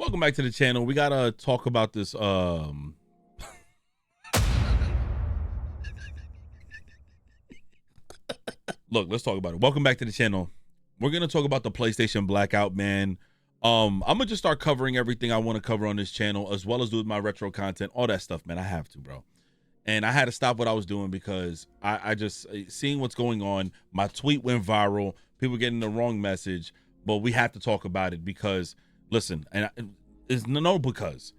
Welcome back to the channel. We gotta talk about this. Look, let's talk about it. Welcome back to the channel. We're gonna talk about the PlayStation Blackout, man. I'm gonna just start covering everything I want to cover on this channel, as well as do my retro content, all that stuff, man. I have to, bro. And I had to stop what I was doing because I just seeing what's going on. My tweet went viral. People getting the wrong message, but we have to talk about it because, listen, and it's no because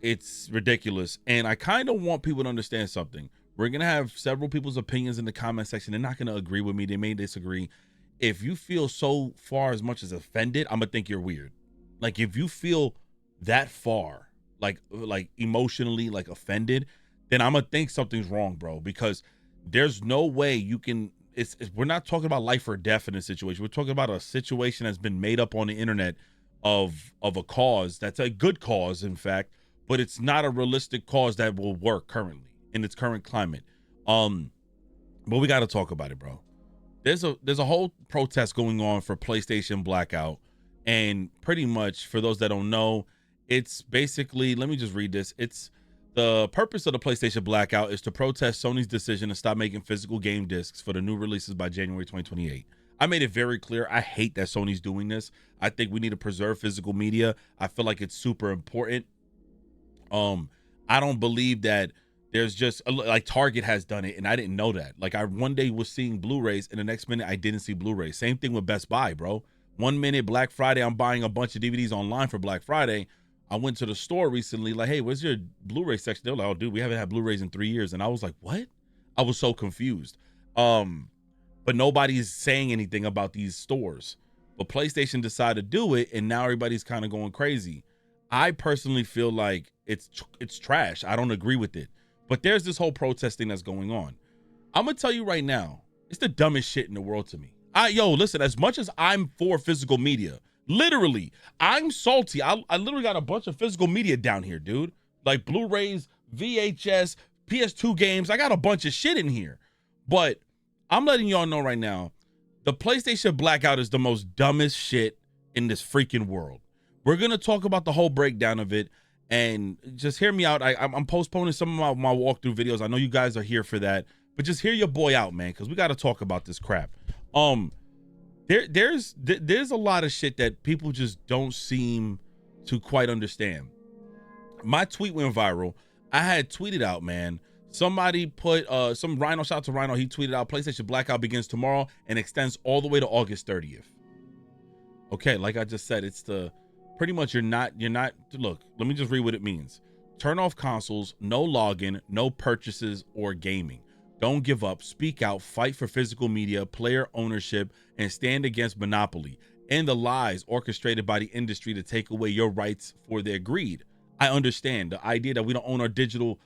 it's ridiculous. And I kind of want people to understand something. We're gonna have several people's opinions in the comment section. They're not gonna agree with me. They may disagree. If you feel so far as much as offended, I'm gonna think you're weird. Like if you feel that far, like emotionally like offended, then I'm gonna think something's wrong, bro, because there's no way you can we're not talking about life or death in a situation. We're talking about a situation that's been made up on the internet of a cause that's a good cause, in fact, but it's not a realistic cause that will work currently in its current climate. But we got to talk about it, bro. There's a whole protest going on for PlayStation Blackout, and pretty much for those that don't know, it's basically, let me just read this. It's the purpose of the PlayStation Blackout is to protest Sony's decision to stop making physical game discs for the new releases by January 2028. I made it very clear. I hate that Sony's doing this. I think we need to preserve physical media. I feel like it's super important. I don't believe that there's just like Target has done it, and I didn't know that. Like I one day was seeing Blu-rays, and the next minute I didn't see Blu-rays. Same thing with Best Buy, bro. One minute Black Friday, I'm buying a bunch of DVDs online for Black Friday. I went to the store recently, like, hey, where's your Blu-ray section? They're like, oh, dude, we haven't had Blu-rays in 3 years. And I was like, what? I was so confused. But nobody's saying anything about these stores. But PlayStation decided to do it, and now everybody's kind of going crazy. I personally feel like it's trash. I don't agree with it. But there's this whole protesting that's going on. I'm going to tell you right now, it's the dumbest shit in the world to me. Listen, as much as I'm for physical media, literally, I'm salty. I literally got a bunch of physical media down here, dude. Like Blu-rays, VHS, PS2 games. I got a bunch of shit in here. But I'm letting y'all know right now, the PlayStation Blackout is the most dumbest shit in this freaking world. We're going to talk about the whole breakdown of it, and just hear me out. I'm postponing some of my walkthrough videos. I know you guys are here for that, but just hear your boy out, man, because we got to talk about this crap. There's a lot of shit that people just don't seem to quite understand. My tweet went viral. I had tweeted out, man. Somebody put some Rhino, shout out to Rhino. He tweeted out PlayStation Blackout begins tomorrow and extends all the way to August 30th. Okay, like I just said, it's the pretty much you're not look, let me just read what it means. Turn off consoles, no login, no purchases or gaming. Don't give up, speak out, fight for physical media, player ownership, and stand against monopoly and the lies orchestrated by the industry to take away your rights for their greed. I understand the idea that we don't own our digital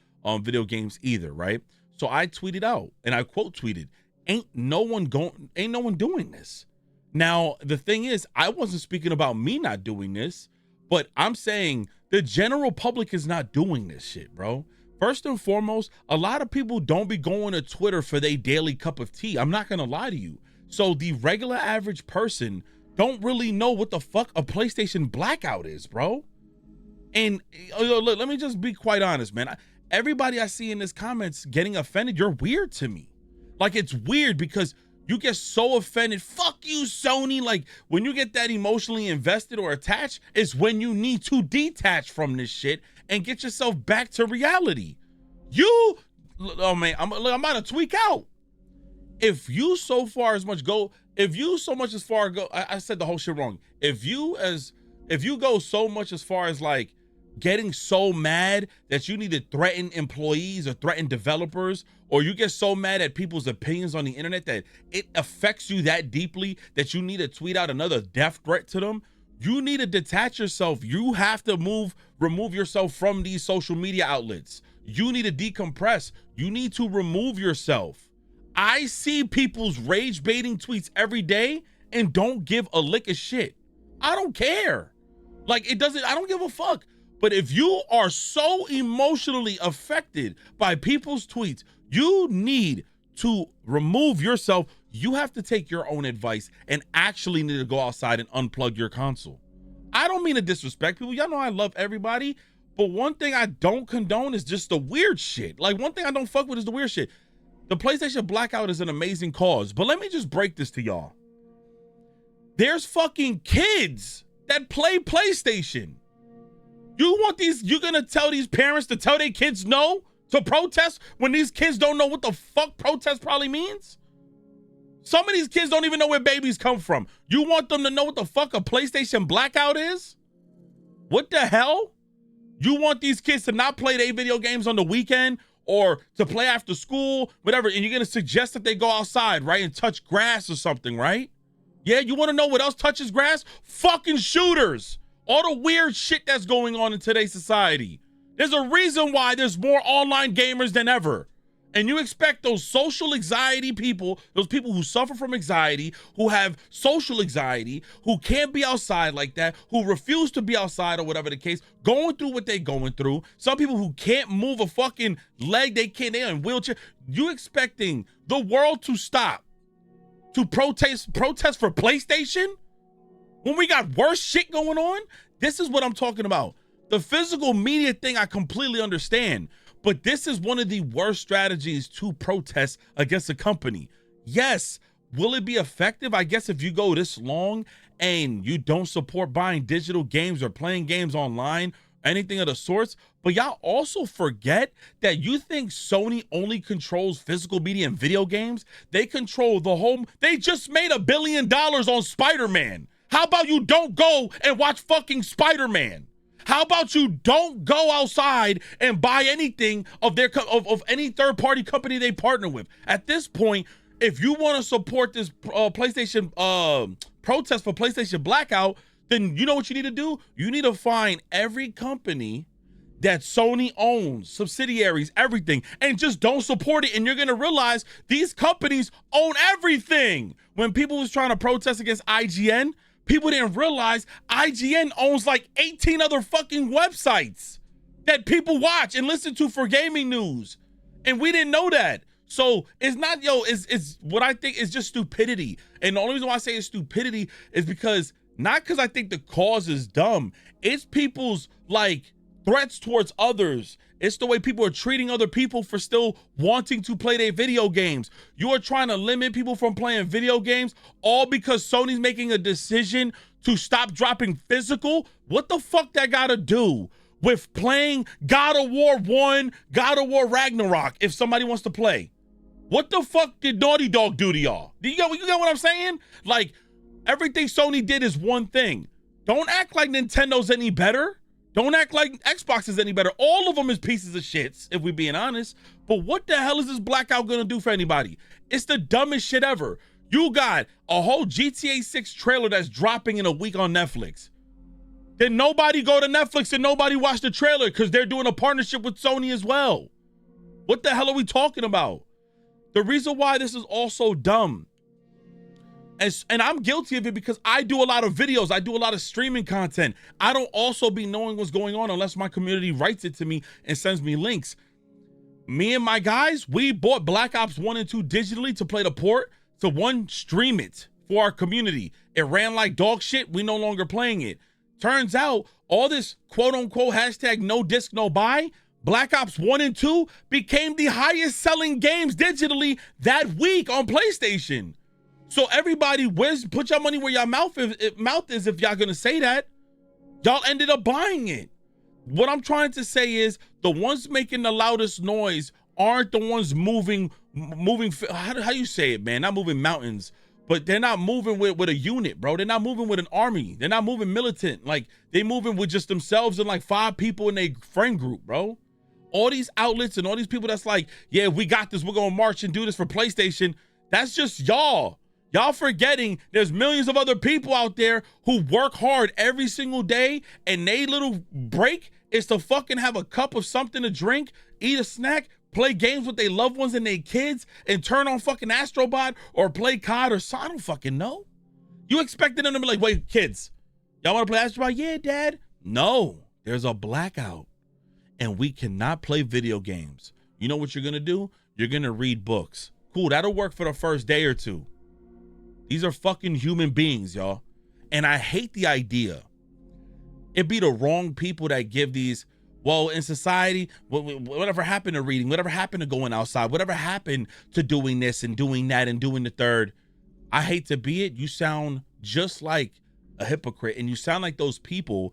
video games either, right? So I tweeted out, and I quote tweeted, ain't no one doing this. Now, the thing is, I wasn't speaking about me not doing this, but I'm saying the general public is not doing this shit, bro. First and foremost, a lot of people don't be going to Twitter for their daily cup of tea. I'm not going to lie to you. So the regular average person don't really know what the fuck a PlayStation Blackout is, bro. And look, let me just be quite honest, man. Everybody I see in this comments getting offended, you're weird to me. Like, it's weird because you get so offended. Fuck you, Sony. Like, when you get that emotionally invested or attached is when you need to detach from this shit and get yourself back to reality. Oh man, I'm about to tweak out. If you so much as far go, I said the whole shit wrong. If you go so much as far as like getting so mad that you need to threaten employees or threaten developers, or you get so mad at people's opinions on the internet that it affects you that deeply that you need to tweet out another death threat to them, you need to detach yourself. You have to remove yourself from these social media outlets. You need to decompress. You need to remove yourself. I see people's rage baiting tweets every day and don't give a lick of shit. I don't care. Like, I don't give a fuck. But if you are so emotionally affected by people's tweets, you need to remove yourself. You have to take your own advice and actually need to go outside and unplug your console. I don't mean to disrespect people. Y'all know I love everybody. But one thing I don't condone is just the weird shit. Like, one thing I don't fuck with is the weird shit. The PlayStation Blackout is an amazing cause. But let me just break this to y'all. There's fucking kids that play PlayStation. You're gonna tell these parents to tell their kids no to protest when these kids don't know what the fuck protest probably means? Some of these kids don't even know where babies come from. You want them to know what the fuck a PlayStation Blackout is? What the hell? You want these kids to not play their video games on the weekend or to play after school, whatever, and you're gonna suggest that they go outside, right, and touch grass or something, right? Yeah, you wanna know what else touches grass? Fucking shooters. All the weird shit that's going on in today's society. There's a reason why there's more online gamers than ever. And you expect those social anxiety people, those people who suffer from anxiety, who have social anxiety, who can't be outside like that, who refuse to be outside or whatever the case, going through what they're going through. Some people who can't move a fucking leg, they're in a wheelchair. You expecting the world to stop to protest for PlayStation? When we got worse shit going on? This is what I'm talking about. The physical media thing, I completely understand. But this is one of the worst strategies to protest against a company. Yes, will it be effective? I guess if you go this long and you don't support buying digital games or playing games online, anything of the sorts. But y'all also forget that you think Sony only controls physical media and video games. They control the whole. They just made $1 billion on Spider-Man. How about you don't go and watch fucking Spider-Man? How about you don't go outside and buy anything of their of any third-party company they partner with? At this point, if you want to support this PlayStation protest for PlayStation Blackout, then you know what you need to do? You need to find every company that Sony owns, subsidiaries, everything, and just don't support it. And you're going to realize these companies own everything. When people was trying to protest against IGN, people didn't realize IGN owns like 18 other fucking websites that people watch and listen to for gaming news. And we didn't know that. So it's not, it's what I think is just stupidity. And the only reason why I say it's stupidity is because, not because I think the cause is dumb. It's people's like threats towards others. It's the way people are treating other people for still wanting to play their video games. You are trying to limit people from playing video games, all because Sony's making a decision to stop dropping physical. What the fuck that gotta do with playing God of War 1, God of War Ragnarok, if somebody wants to play? What the fuck did Naughty Dog do to y'all? You get what I'm saying? Like, everything Sony did is one thing. Don't act like Nintendo's any better. Don't act like Xbox is any better. All of them is pieces of shits, if we're being honest. But what the hell is this Blackout gonna do for anybody? It's the dumbest shit ever. You got a whole GTA 6 trailer that's dropping in a week on Netflix. Then nobody go to Netflix and nobody watch the trailer because they're doing a partnership with Sony as well. What the hell are we talking about? The reason why this is all so dumb, and I'm guilty of it because I do a lot of videos. I do a lot of streaming content. I don't also be knowing what's going on unless my community writes it to me and sends me links. Me and my guys, we bought Black Ops 1 and 2 digitally to play the port, to one, stream it for our community. It ran like dog shit. We no longer playing it. Turns out all this quote unquote hashtag no disc, no buy, Black Ops 1 and 2 became the highest selling games digitally that week on PlayStation. So everybody, put your money where your mouth is if y'all gonna say that. Y'all ended up buying it. What I'm trying to say is the ones making the loudest noise aren't the ones moving, how you say it, man? Not moving mountains, but they're not moving with a unit, bro. They're not moving with an army. They're not moving militant. Like, they moving with just themselves and like 5 people in their friend group, bro. All these outlets and all these people that's like, yeah, we got this. We're gonna march and do this for PlayStation. That's just y'all. Y'all forgetting there's millions of other people out there who work hard every single day, and they little break is to fucking have a cup of something to drink, eat a snack, play games with their loved ones and their kids, and turn on fucking Astrobot or play COD or so. I don't fucking know. You expecting them to be like, wait, kids, y'all want to play Astrobot? Yeah, Dad. No, there's a blackout, and we cannot play video games. You know what you're gonna do? You're gonna read books. Cool, that'll work for the first day or two. These are fucking human beings, y'all. And I hate the idea It be the wrong people that give these, well, in society, whatever happened to reading, whatever happened to going outside, whatever happened to doing this and doing that and doing the third. I hate to be it. You sound just like a hypocrite, and you sound like those people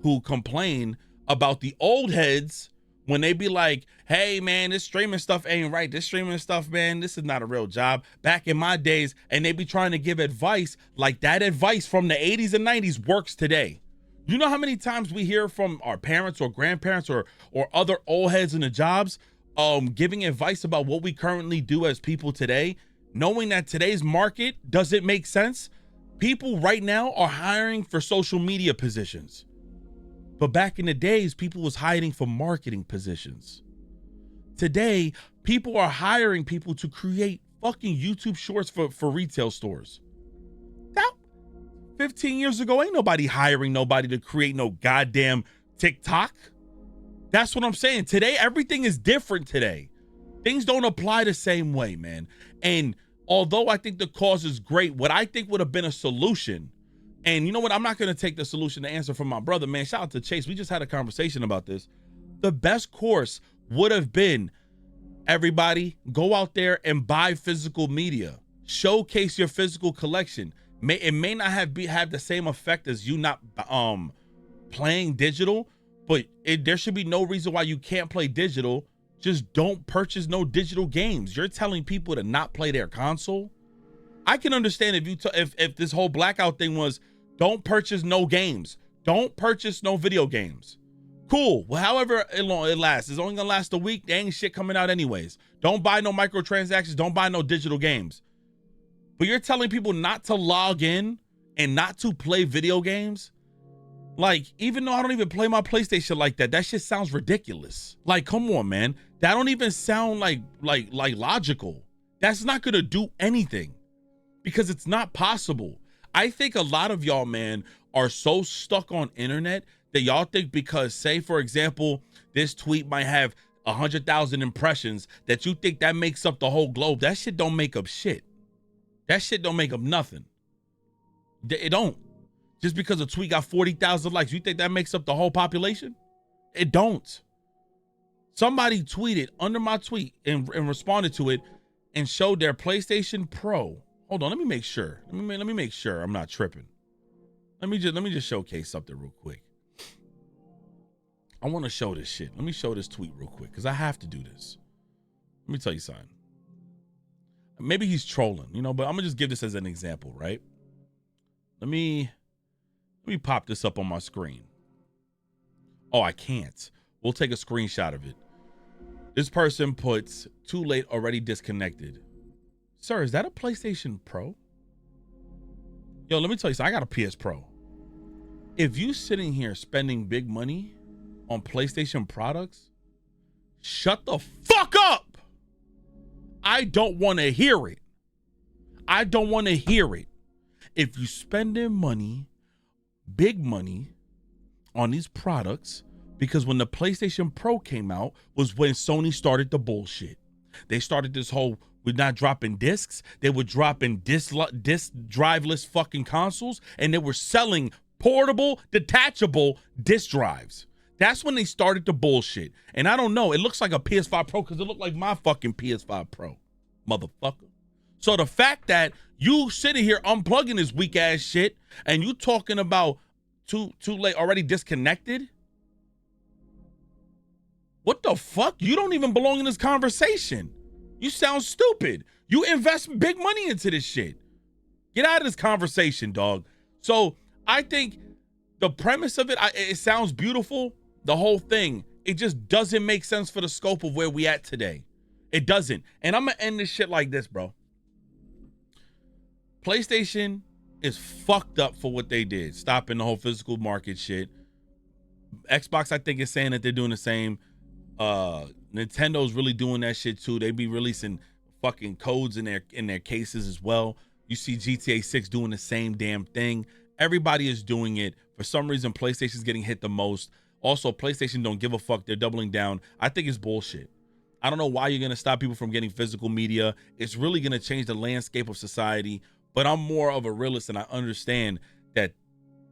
who complain about the old heads when they be like, hey man, this streaming stuff ain't right. This streaming stuff, man, this is not a real job. Back in my days, and they be trying to give advice like that advice from the 80s and 90s works today. You know how many times we hear from our parents or grandparents or other old heads in the jobs giving advice about what we currently do as people today, knowing that today's market doesn't make sense. People right now are hiring for social media positions. But back in the days, people was hiding for marketing positions. Today, people are hiring people to create fucking YouTube shorts for retail stores. That 15 years ago, ain't nobody hiring nobody to create no goddamn TikTok. That's what I'm saying. Today, everything is different today. Things don't apply the same way, man. And although I think the cause is great, what I think would have been a solution, and you know what? I'm not going to take the solution to answer from my brother, man. Shout out to Chase. We just had a conversation about this. The best course would have been, everybody, go out there and buy physical media. Showcase your physical collection. It may not have the same effect as you not playing digital, but there should be no reason why you can't play digital. Just don't purchase no digital games. You're telling people to not play their console. I can understand if this whole blackout thing was, don't purchase no games. Don't purchase no video games. Cool. Well, however it lasts. It's only gonna last a week. There ain't shit coming out anyways. Don't buy no microtransactions. Don't buy no digital games. But you're telling people not to log in and not to play video games? Like, even though I don't even play my PlayStation like that shit sounds ridiculous. Like, come on, man. That don't even sound like logical. That's not gonna do anything because it's not possible. I think a lot of y'all, man, are so stuck on internet that y'all think because, say, for example, this tweet might have 100,000 impressions, that you think that makes up the whole globe. That shit don't make up shit. That shit don't make up nothing. It don't. Just because a tweet got 40,000 likes, you think that makes up the whole population? It don't. Somebody tweeted under my tweet and responded to it and showed their PlayStation Pro. Hold on, let me make sure. Let me make sure I'm not tripping. Let me just showcase something real quick. I want to show this shit. Let me show this tweet real quick because I have to do this. Let me tell you something. Maybe he's trolling, but I'm gonna just give this as an example, right? Let me pop this up on my screen. Oh, I can't. We'll take a screenshot of it. This person puts, too late, already disconnected. Sir, is that a PlayStation Pro? Yo, let me tell you something. I got a PS Pro. If you sitting here spending big money on PlayStation products, shut the fuck up. I don't want to hear it. I don't want to hear it. If you spending money, big money on these products, because when the PlayStation Pro came out was when Sony started the bullshit. They started this whole, we're not dropping discs. They were dropping disc driveless fucking consoles, and they were selling portable, detachable disc drives. That's when they started the bullshit. And I don't know, it looks like a PS5 Pro because it looked like my fucking PS5 Pro, motherfucker. So the fact that you sitting here unplugging this weak ass shit and you talking about too late, already disconnected? What the fuck? You don't even belong in this conversation. You sound stupid. You invest big money into this shit. Get out of this conversation, dog. So I think the premise of it, it sounds beautiful. The whole thing, it just doesn't make sense for the scope of where we at today. It doesn't. And I'm gonna end this shit like this, bro. PlayStation is fucked up for what they did, stopping the whole physical market shit. Xbox, I think, is saying that they're doing the same. Nintendo's really doing that shit too. They be releasing fucking codes in their cases as well. You see GTA 6 doing the same damn thing. Everybody is doing it. For some reason, PlayStation's getting hit the most. Also, PlayStation don't give a fuck. They're doubling down. I think it's bullshit. I don't know why you're going to stop people from getting physical media. It's really going to change the landscape of society. But I'm more of a realist, and I understand that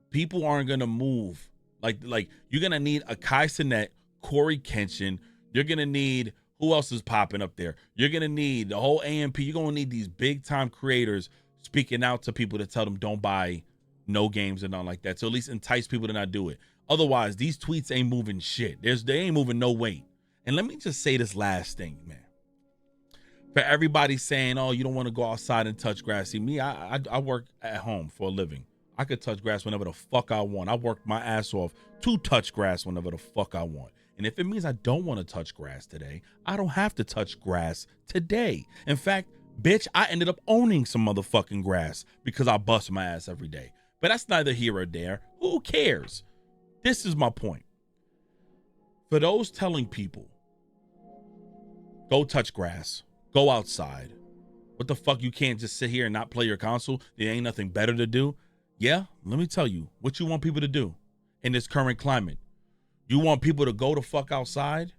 people aren't going to move Like you're gonna need a Kai Cenat, Corey Kenshin. You're gonna need, who else is popping up there? You're gonna need the whole AMP. You're gonna need these big time creators speaking out to people to tell them don't buy no games and nothing like that. So at least entice people to not do it. Otherwise, these tweets ain't moving shit. They ain't moving no weight. And let me just say this last thing, man. For everybody saying, oh, you don't want to go outside and touch grass. See, me, I work at home for a living. I could touch grass whenever the fuck I want. I work my ass off to touch grass whenever the fuck I want. And if it means I don't want to touch grass today, I don't have to touch grass today. In fact, bitch, I ended up owning some motherfucking grass because I bust my ass every day. But that's neither here or there. Who cares? This is my point. For those telling people, go touch grass, go outside. What the fuck, you can't just sit here and not play your console? There ain't nothing better to do? Yeah, let me tell you what you want people to do in this current climate. You want people to go the fuck outside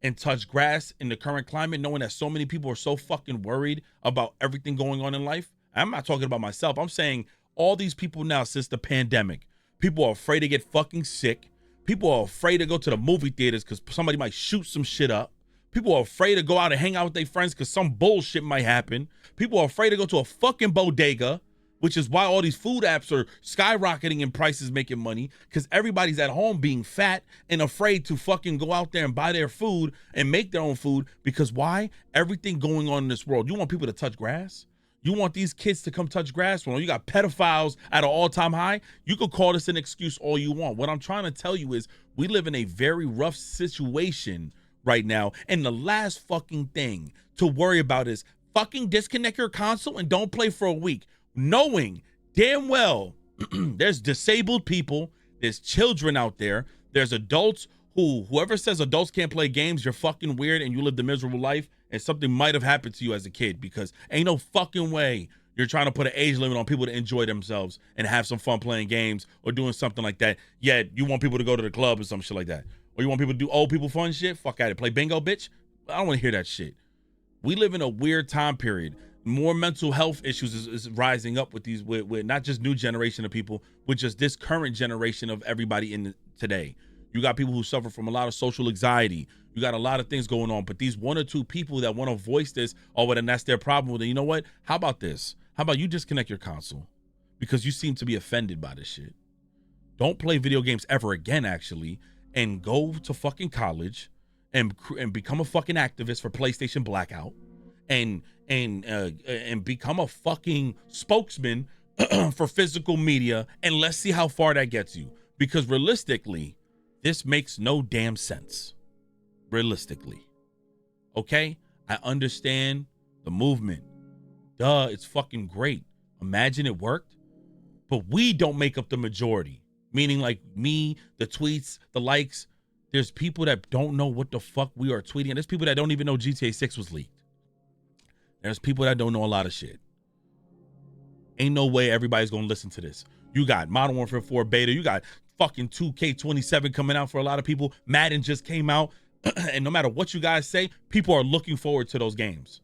and touch grass in the current climate, knowing that so many people are so fucking worried about everything going on in life? I'm not talking about myself. I'm saying all these people now since the pandemic, people are afraid to get fucking sick. People are afraid to go to the movie theaters because somebody might shoot some shit up. People are afraid to go out and hang out with their friends because some bullshit might happen. People are afraid to go to a fucking bodega, which is why all these food apps are skyrocketing in prices, making money, because everybody's at home being fat and afraid to fucking go out there and buy their food and make their own food. Because why? Everything going on in this world. You want people to touch grass? You want these kids to come touch grass? Well, you got pedophiles at an all-time high. You could call this an excuse all you want. What I'm trying to tell you is we live in a very rough situation right now. And the last fucking thing to worry about is fucking disconnect your console and don't play for a week, knowing damn well there's disabled people, there's children out there, there's adults whoever says adults can't play games, you're fucking weird and you lived a miserable life and something might have happened to you as a kid, because ain't no fucking way you're trying to put an age limit on people to enjoy themselves and have some fun playing games or doing something like that. Yet you want people to go to the club or some shit like that. Or you want people to do old people fun shit? Fuck at it. Play bingo, bitch? I don't want to hear that shit. We live in a weird time period. More mental health issues is rising up with these, with not just new generation of people, with just this current generation of everybody in today. You got people who suffer from a lot of social anxiety. You got a lot of things going on, but these one or two people that want to voice this, oh, well, then that's their problem. Well, then you know what? How about this? How about you disconnect your console? Because you seem to be offended by this shit. Don't play video games ever again, actually, and go to fucking college and become a fucking activist for PlayStation Blackout and become a fucking spokesman for physical media, and let's see how far that gets you. Because realistically, this makes no damn sense. Realistically. Okay? I understand the movement. Duh, it's fucking great. Imagine it worked. But we don't make up the majority. Meaning like me, the tweets, the likes. There's people that don't know what the fuck we are tweeting. There's people that don't even know GTA 6 was leaked. There's people that don't know a lot of shit. Ain't no way everybody's gonna listen to this. You got Modern Warfare 4 beta. You got fucking 2K27 coming out for a lot of people. Madden just came out. And no matter what you guys say, people are looking forward to those games.